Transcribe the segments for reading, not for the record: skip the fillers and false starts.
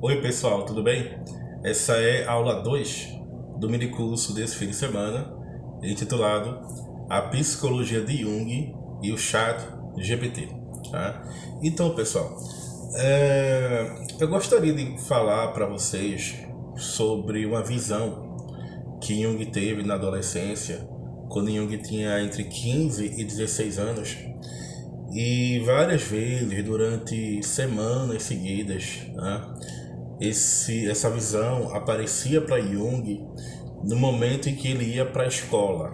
Oi pessoal, tudo bem? Essa é a aula 2 do minicurso desse fim de semana, intitulado A Psicologia de Jung e o Chat GPT. Tá? Então, pessoal, eu gostaria de falar para vocês sobre uma visão que Jung teve na adolescência, quando Jung tinha entre 15 e 16 anos, e várias vezes durante semanas seguidas, né, essa visão aparecia para Jung no momento em que ele ia para a escola,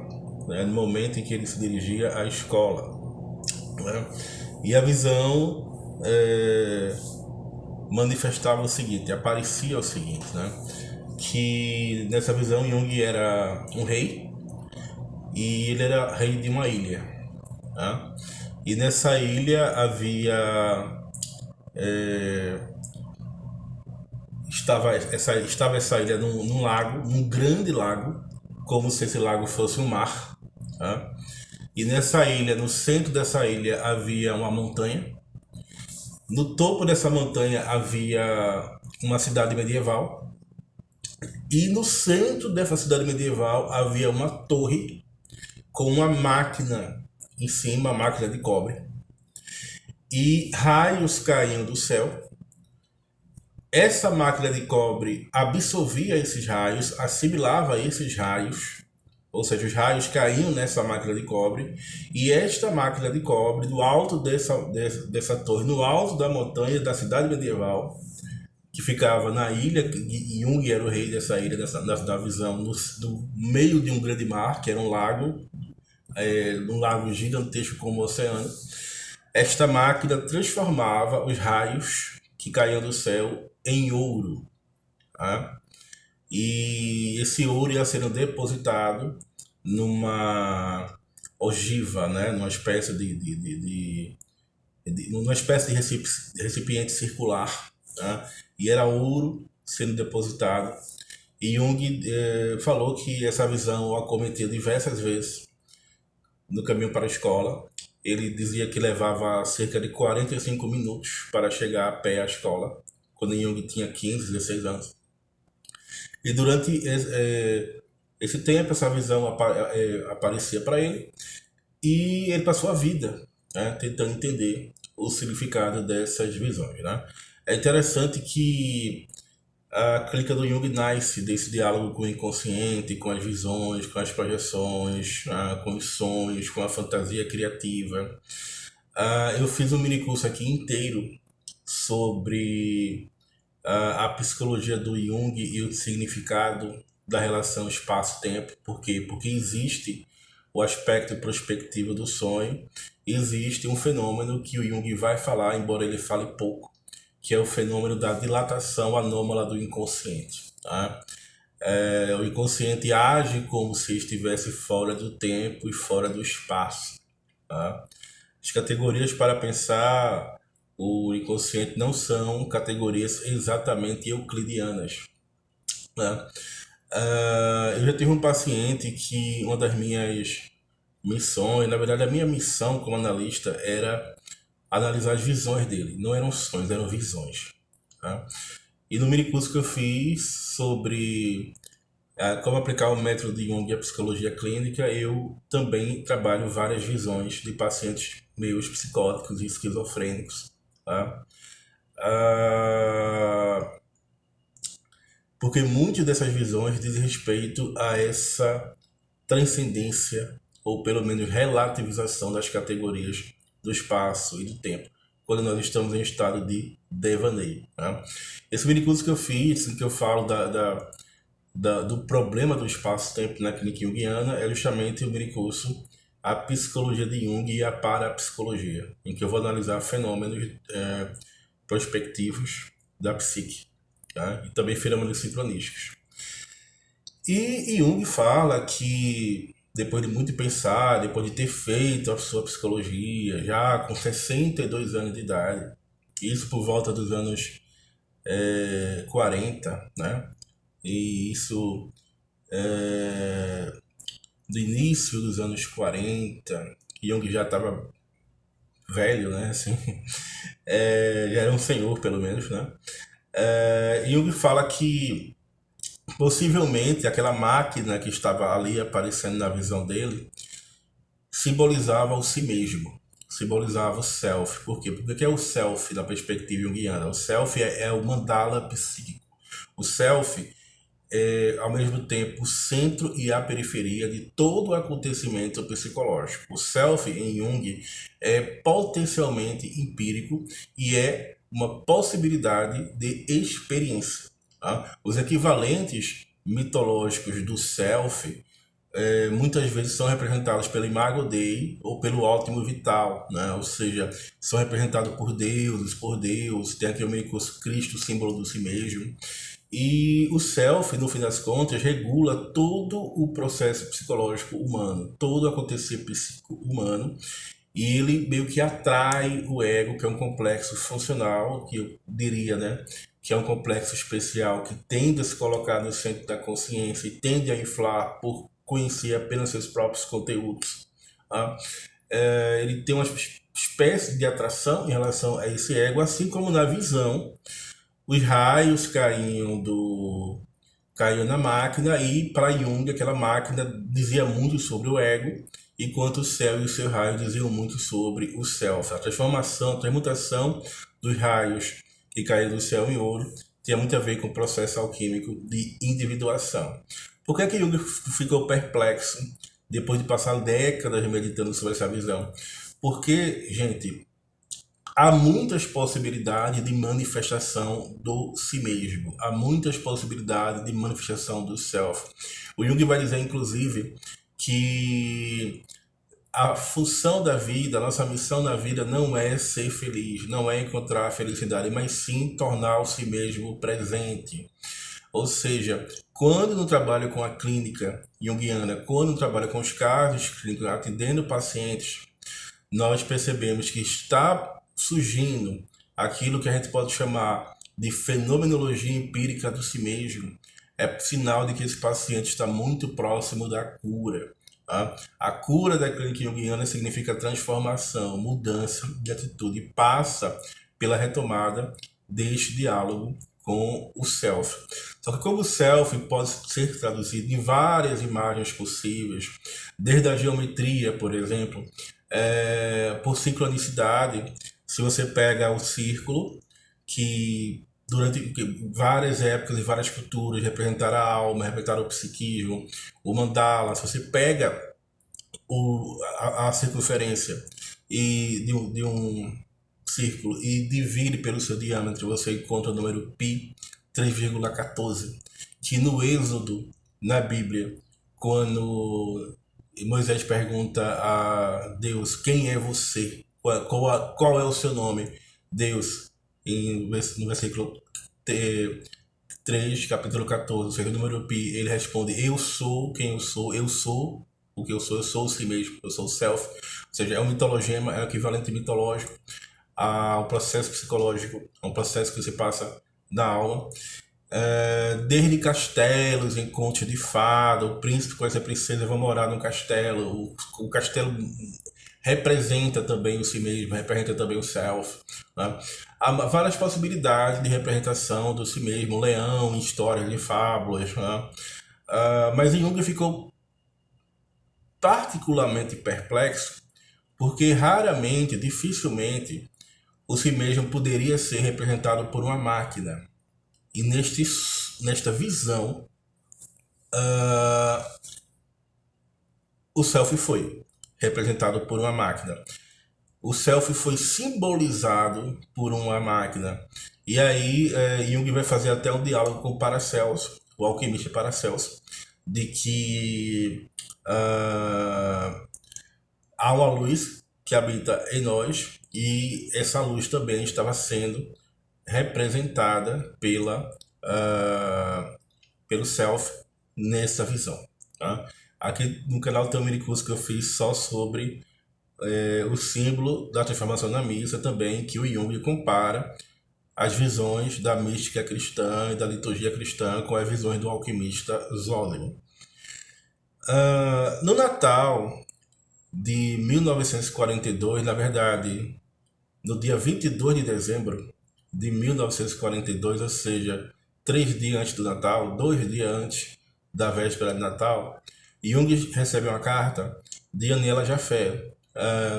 né, no momento em que ele se dirigia à escola. Né, e a visão manifestava o seguinte, aparecia o seguinte, né, que nessa visão Jung era um rei e ele era rei de uma ilha. Né, e nessa ilha estava essa ilha num lago, num grande lago, como se esse lago fosse um mar. Tá? E nessa ilha, no centro dessa ilha, havia uma montanha. No topo dessa montanha havia uma cidade medieval. E no centro dessa cidade medieval havia uma torre com uma máquina em cima, máquina de cobre. E raios caíam do céu. Essa máquina de cobre absorvia esses raios, assimilava esses raios, ou seja, os raios caíam nessa máquina de cobre, e esta máquina de cobre, do alto dessa torre, no alto da montanha da cidade medieval, que ficava na ilha, e Jung era o rei dessa ilha, da visão, no meio de um grande mar, que era um lago gigantesco como o oceano. Esta máquina transformava os raios que caíam do céu em ouro. Tá? E esse ouro ia sendo depositado numa ogiva, né? Numa espécie numa espécie de recipiente circular. Tá? E era ouro sendo depositado. E Jung falou que essa visão o acometeu diversas vezes no caminho para a escola. Ele dizia que levava cerca de 45 minutos para chegar a pé à escola, quando Jung tinha 15, 16 anos. E durante esse tempo, essa visão aparecia para ele, e ele passou a vida, né, tentando entender o significado dessas visões. Né? É interessante que a clínica do Jung nasce desse diálogo com o inconsciente, com as visões, com as projeções, com os sonhos, com a fantasia criativa. Eu fiz um minicurso aqui inteiro sobre a psicologia do Jung e o significado da relação espaço-tempo. Por quê? Porque existe o aspecto prospectivo do sonho, existe um fenômeno que o Jung vai falar, embora ele fale pouco, que é o fenômeno da dilatação anômala do inconsciente. Tá? O inconsciente age como se estivesse fora do tempo e fora do espaço. Tá? As categorias para pensar o inconsciente não são categorias exatamente euclidianas. Né? Eu já tive um paciente que uma das minhas missões, na verdade a minha missão como analista era analisar as visões dele. Não eram sonhos, eram visões. Tá? E no minicurso que eu fiz sobre como aplicar o método de Jung e a psicologia clínica, eu também trabalho várias visões de pacientes meus psicóticos e esquizofrênicos. Tá? Ah, porque muitas dessas visões dizem respeito a essa transcendência, ou pelo menos relativização das categorias do espaço e do tempo, quando nós estamos em estado de devaneio. Tá? Esse minicurso que eu fiz, em que eu falo do problema do espaço-tempo na clínica junguiana, é justamente o minicurso A Psicologia de Jung e a Parapsicologia, em que eu vou analisar fenômenos prospectivos da psique, tá? E também fenômenos sincronísticos. E Jung fala que depois de muito pensar, depois de ter feito a sua psicologia, já com 62 anos de idade, isso por volta dos anos 40, né? E isso do início dos anos 40, Jung já estava velho, né? Assim, já era um senhor, pelo menos, né? Jung fala que possivelmente aquela máquina que estava ali aparecendo na visão dele simbolizava o si mesmo, simbolizava o self. Por quê? Porque o que é o self da perspectiva junguiana? O self é o mandala psíquico. O self é, ao mesmo tempo, o centro e a periferia de todo o acontecimento psicológico. O self, em Jung, é potencialmente empírico e é uma possibilidade de experiência. Tá? Os equivalentes mitológicos do self muitas vezes são representados pelo Imago Dei ou pelo Ótimo Vital, né? Ou seja, são representados por deuses, por Deus, tem aqui o meio Cristo, símbolo do si mesmo. E o self, no fim das contas, regula todo o processo psicológico humano, todo o acontecer psíquico humano, e ele meio que atrai o ego, que é um complexo funcional, que eu diria, né, que é um complexo especial que tende a se colocar no centro da consciência e tende a inflar por conhecer apenas seus próprios conteúdos. Tá? Ele tem uma espécie de atração em relação a esse ego, assim como na visão os raios caíam na máquina e para Jung aquela máquina dizia muito sobre o ego, enquanto o céu e o seu raio diziam muito sobre o self. A transformação, a transmutação dos raios que caíram do céu em ouro tinha muito a ver com o processo alquímico de individuação. Por que Jung ficou perplexo depois de passar décadas meditando sobre essa visão? Porque, gente, há muitas possibilidades de manifestação do si mesmo, há muitas possibilidades de manifestação do self. O Jung vai dizer, inclusive, que a função da vida, a nossa missão na vida não é ser feliz, não é encontrar a felicidade, mas sim tornar o si mesmo presente. Ou seja, quando no trabalho com a clínica junguiana, quando no trabalho com os casos clínicos, atendendo pacientes, nós percebemos que está surgindo aquilo que a gente pode chamar de fenomenologia empírica do si mesmo, é sinal de que esse paciente está muito próximo da cura. Tá? A cura da clínica junguiana significa transformação, mudança de atitude, passa pela retomada deste diálogo com o self. Só que como o self pode ser traduzido em várias imagens possíveis, desde a geometria, por exemplo, por sincronicidade, se você pega o círculo, que durante várias épocas e várias culturas representaram a alma, representaram o psiquismo, o mandala, se você pega a circunferência de um círculo e divide pelo seu diâmetro, você encontra o número π 3,14, que no Êxodo, na Bíblia, quando Moisés pergunta a Deus, quem é você? Qual é o seu nome? Deus, no versículo 3, capítulo 14, o segundo número pi, ele responde, eu sou quem eu sou o que eu sou o si mesmo, eu sou o self. Ou seja, é um mitologema, é um equivalente mitológico ao processo psicológico, é um processo que se passa na alma. Desde castelos em contos de fada, o príncipe com essa princesa vão morar num castelo, o castelo representa também o si mesmo, representa também o self. Né? Há várias possibilidades de representação do si mesmo, leão, histórias de fábulas. Né? Mas Jung ficou particularmente perplexo porque raramente, dificilmente, o si mesmo poderia ser representado por uma máquina. E nesta visão, o self foi representado por uma máquina. O self foi simbolizado por uma máquina. E aí Jung vai fazer até um diálogo com o Paracelso, o alquimista Paracelso, de que há uma luz que habita em nós e essa luz também estava sendo representada pelo self nessa visão. Tá? Aqui no canal tem um curso que eu fiz só sobre o símbolo da transformação na missa também, que o Jung compara as visões da mística cristã e da liturgia cristã com as visões do alquimista Zósimo. No Natal de 1942, na verdade, no dia 22 de dezembro, de 1942, ou seja, 3 dias antes do Natal, 2 dias antes da véspera de Natal, Jung recebe uma carta de Aniela Jaffe,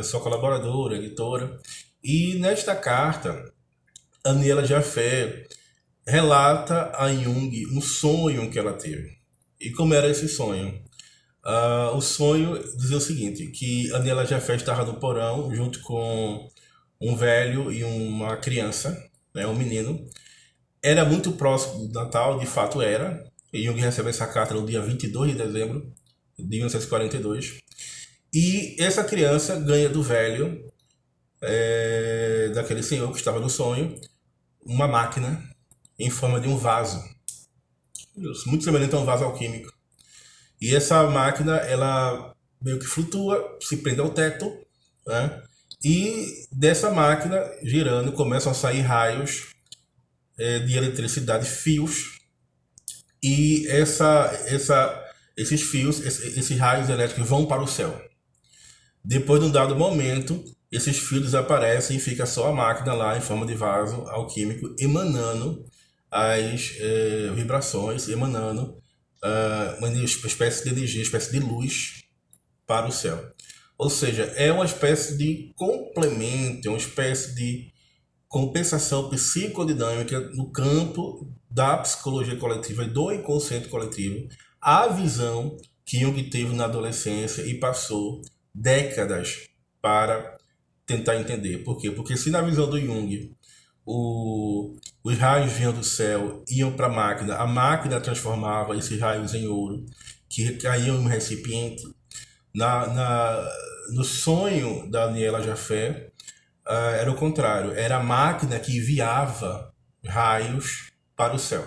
sua colaboradora, editora, e nesta carta, Aniela Jaffe relata a Jung um sonho que ela teve. E como era esse sonho? O sonho dizia o seguinte, que Aniela Jaffe estava no porão junto com um velho e uma criança, né, um menino. Era muito próximo do Natal, de fato era. E Jung recebe essa carta no dia 22 de dezembro de 1942. E essa criança ganha do velho, daquele senhor que estava no sonho, uma máquina em forma de um vaso, muito semelhante a um vaso alquímico. E essa máquina, ela meio que flutua, se prende ao teto, né? E dessa máquina, girando, começam a sair raios de eletricidade, fios, e esses fios, esses raios elétricos vão para o céu. Depois de um dado momento, esses fios desaparecem e fica só a máquina lá em forma de vaso alquímico, emanando as vibrações, emanando uma espécie de energia, uma espécie de luz para o céu. Ou seja, é uma espécie de complemento, é uma espécie de compensação psicodinâmica no campo da psicologia coletiva e do inconsciente coletivo, a visão que Jung teve na adolescência e passou décadas para tentar entender. Por quê? Porque se na visão do Jung os raios vinham do céu, iam para a máquina transformava esses raios em ouro, que caíam em um recipiente. No sonho da Aniela Jaffe, era o contrário, era a máquina que enviava raios para o céu.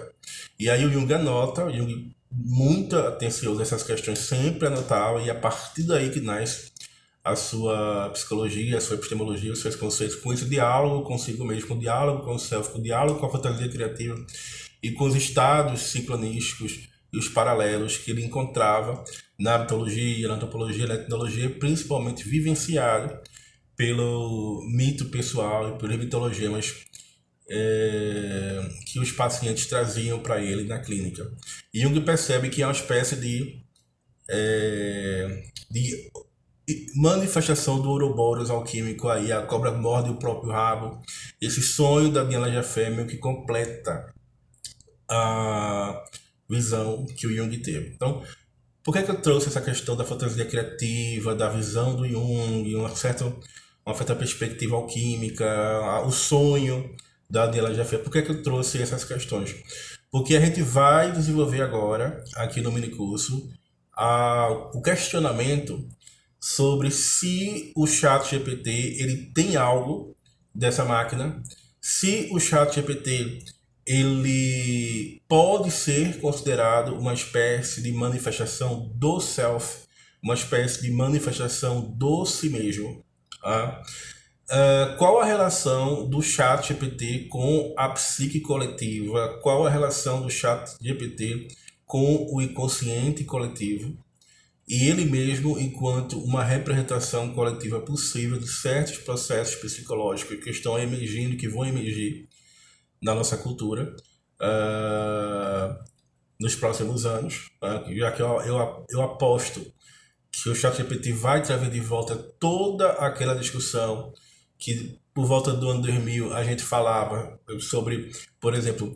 E aí o Jung anota, Jung muito atencioso nessas questões, sempre anotava, e a partir daí que nasce a sua psicologia, a sua epistemologia, os seus conceitos, com esse diálogo consigo mesmo, com o diálogo com o self, com o diálogo com a fantasia criativa e com os estados sincronísticos e os paralelos que ele encontrava na mitologia, na antropologia, na etnologia, principalmente vivenciado pelo mito pessoal e pelos mitologemas que os pacientes traziam para ele na clínica. E Jung percebe que é uma espécie de manifestação do Ouroboros alquímico aí, a cobra morde o próprio rabo. Esse sonho da Aniela Jaffe meio que completa a visão que o Jung teve. Então, por que eu trouxe essa questão da fantasia criativa, da visão do Jung, uma certa perspectiva alquímica, o sonho da Aniela Jaffe? Por que eu trouxe essas questões? Porque a gente vai desenvolver agora, aqui no minicurso, o questionamento sobre se o ChatGPT ele tem algo dessa máquina, se o ChatGPT ele pode ser considerado uma espécie de manifestação do self, uma espécie de manifestação do si mesmo. Tá? Qual a relação do ChatGPT com a psique coletiva? Qual a relação do ChatGPT com o inconsciente coletivo? E ele mesmo enquanto uma representação coletiva possível de certos processos psicológicos que estão emergindo, que vão emergir na nossa cultura nos próximos anos, já que eu aposto que o ChatGPT vai trazer de volta toda aquela discussão que por volta do ano 2000 a gente falava sobre, por exemplo,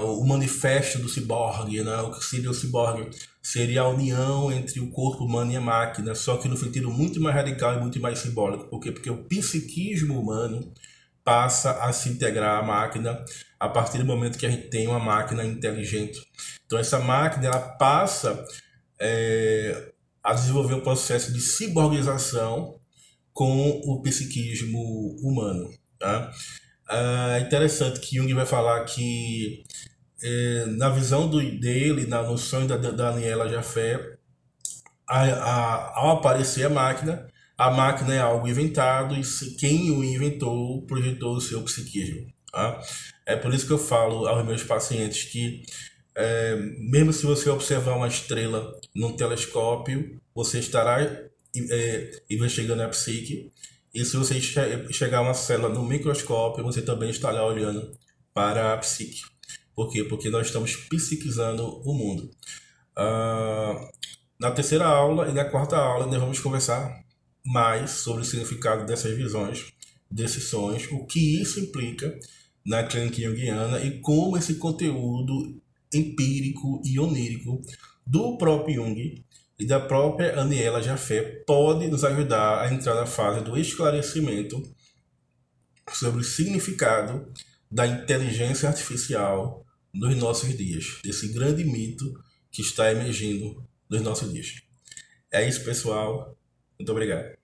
o manifesto do ciborgue, né? O que seria o ciborgue? Seria a união entre o corpo humano e a máquina, só que no sentido muito mais radical e muito mais simbólico. Por quê? Porque o psiquismo humano passa a se integrar à máquina a partir do momento que a gente tem uma máquina inteligente. Então essa máquina ela passa a desenvolver um processo de ciborgização com o psiquismo humano. Tá? É interessante que Jung vai falar que na visão dele, no sonho da Aniela Jaffe, ao aparecer a máquina é algo inventado e quem o inventou projetou o seu psiquismo. Tá? É por isso que eu falo aos meus pacientes que mesmo se você observar uma estrela num telescópio, você estará investigando a psique, E se você chegar a uma célula no microscópio, você também estará olhando para a psique. Por quê? Porque nós estamos psiquizando o mundo. Na terceira aula e na quarta aula, nós vamos conversar mais sobre o significado dessas visões, desses sonhos, o que isso implica na clínica junguiana e como esse conteúdo empírico e onírico do próprio Jung e da própria Aniela Jaffe pode nos ajudar a entrar na fase do esclarecimento sobre o significado da inteligência artificial nos nossos dias, desse grande mito que está emergindo nos nossos dias. É isso, pessoal. Muito obrigado.